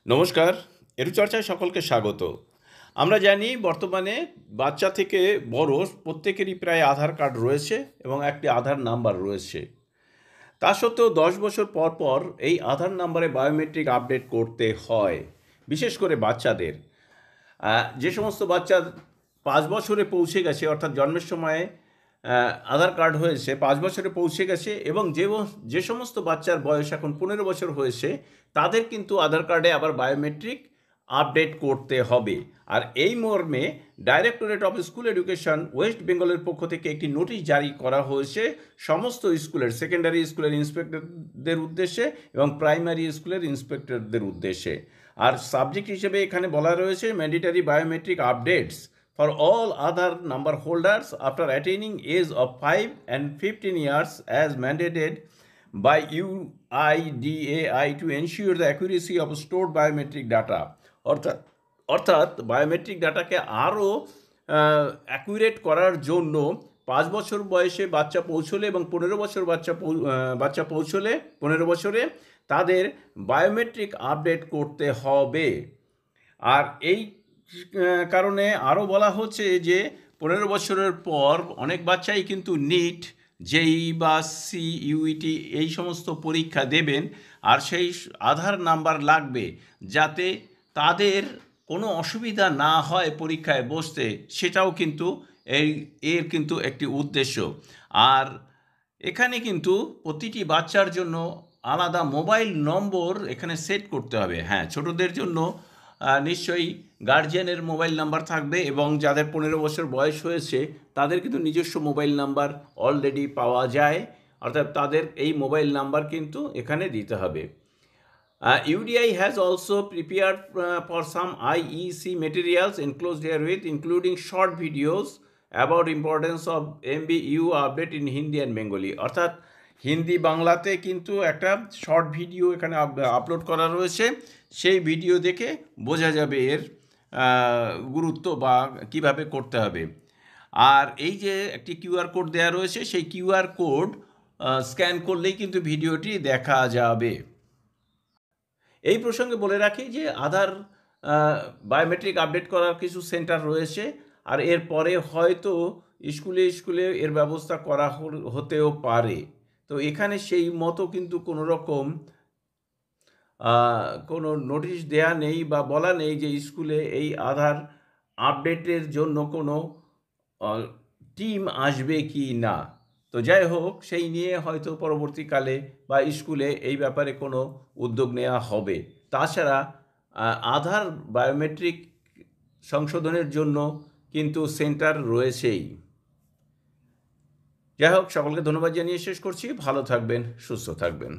নমস্কার, এরুচর্চায় সকলকে স্বাগত। আমরা জানি বর্তমানে বাচ্চা থেকে বড় প্রত্যেকেরই প্রায় আধার কার্ড রয়েছে এবং একটি আধার নাম্বার রয়েছে। তা সত্ত্বেও 10 বছর পর পর এই আধার নাম্বারে বায়োমেট্রিক আপডেট করতে হয়, বিশেষ করে বাচ্চাদের। যে সমস্ত বাচ্চা 5 বছরে পৌঁছে গেছে, অর্থাৎ জন্মের সময়ে আধার কার্ড হয়েছে, 5 বছরে পৌঁছে গেছে, এবং যে সমস্ত বাচ্চার বয়স এখন 15 বছর হয়েছে, তাদের কিন্তু আধার কার্ডে আবার বায়োমেট্রিক আপডেট করতে হবে। আর এই মর্মে directorate of school education West বেঙ্গলের পক্ষ থেকে একটি নোটিশ জারি করা হয়েছে সমস্ত স্কুলের, সেকেন্ডারি স্কুলের ইন্সপেক্টরদের উদ্দেশ্যে এবং প্রাইমারি স্কুলের ইন্সপেক্টরদের উদ্দেশ্যে। আর সাবজেক্ট হিসেবে এখানে বলা রয়েছে mandatory biometric updates for all other number holders after attaining age of 5 and 15 years as mandated by UIDAI to ensure the accuracy of stored biometric data. অর্থাৎ বায়োমেট্রিক ডাটাকে আরও অ্যাকুরেট করার জন্য 5 বছর বয়সে বাচ্চা পৌঁছলে এবং 15 বছর বাচ্চা পৌঁছলে 15 বছরে তাদের বায়োমেট্রিক আপডেট করতে হবে। আর এই কারণে আরও বলা হচ্ছে যে 15 বছরের পর অনেক বাচ্চাই কিন্তু নিট, জেই বা সিইউইটি এই সমস্ত পরীক্ষা দেবেন, আর সেই আধার নাম্বার লাগবে যাতে তাদের কোনো অসুবিধা না হয় পরীক্ষায় বসতে, সেটাও কিন্তু এর কিন্তু একটি উদ্দেশ্য। আর এখানে কিন্তু প্রতিটি বাচ্চার জন্য আলাদা মোবাইল নম্বর এখানে সেট করতে হবে। হ্যাঁ, ছোটদের জন্য নিশ্চয়ই গার্জিয়ানের মোবাইল নাম্বার থাকবে, এবং যাদের 15 বছর বয়স হয়েছে তাদের কিন্তু নিজস্ব মোবাইল নাম্বার অলরেডি পাওয়া যায়, অর্থাৎ তাদের এই মোবাইল নাম্বার কিন্তু এখানে দিতে হবে। UDI has also prepared for some IEC materials enclosed herewith, including short videos about importance of MBU update in Hindi and Bengali. অর্থাৎ হিন্দি বাংলাতে কিন্তু একটা শর্ট ভিডিও এখানে আপলোড করা রয়েছে। সেই ভিডিও দেখে বোঝা যাবে এর গুরুত্ব বা কিভাবে করতে হবে। আর এই যে একটি কিউআর কোড দেওয়া রয়েছে, সেই কিউআর কোড স্ক্যান করলেই কিন্তু ভিডিওটি দেখা যাবে। এই প্রসঙ্গে বলে রাখি যে আধার বায়োমেট্রিক আপডেট করার কিছু সেন্টার রয়েছে, আর এরপরে হয়তো স্কুলে এর ব্যবস্থা করা হতেও পারে। তো এখানে সেই মতো কিন্তু কোনো রকম কোনো নোটিশ দেয়া নেই বা বলা নেই যে স্কুলে এই আধার আপডেটের জন্য কোনো টিম আসবে কি না। তো যাই হোক, সেই নিয়ে হয়তো পরবর্তীকালে বা স্কুলে এই ব্যাপারে কোনো উদ্যোগ নেওয়া হবে। তাছাড়া আধার বায়োমেট্রিক সংশোধনের জন্য কিন্তু সেন্টার রয়েছেই। যাই হোক, সকলকে ধন্যবাদ জানিয়ে শেষ করছি। ভালো থাকবেন, সুস্থ থাকবেন।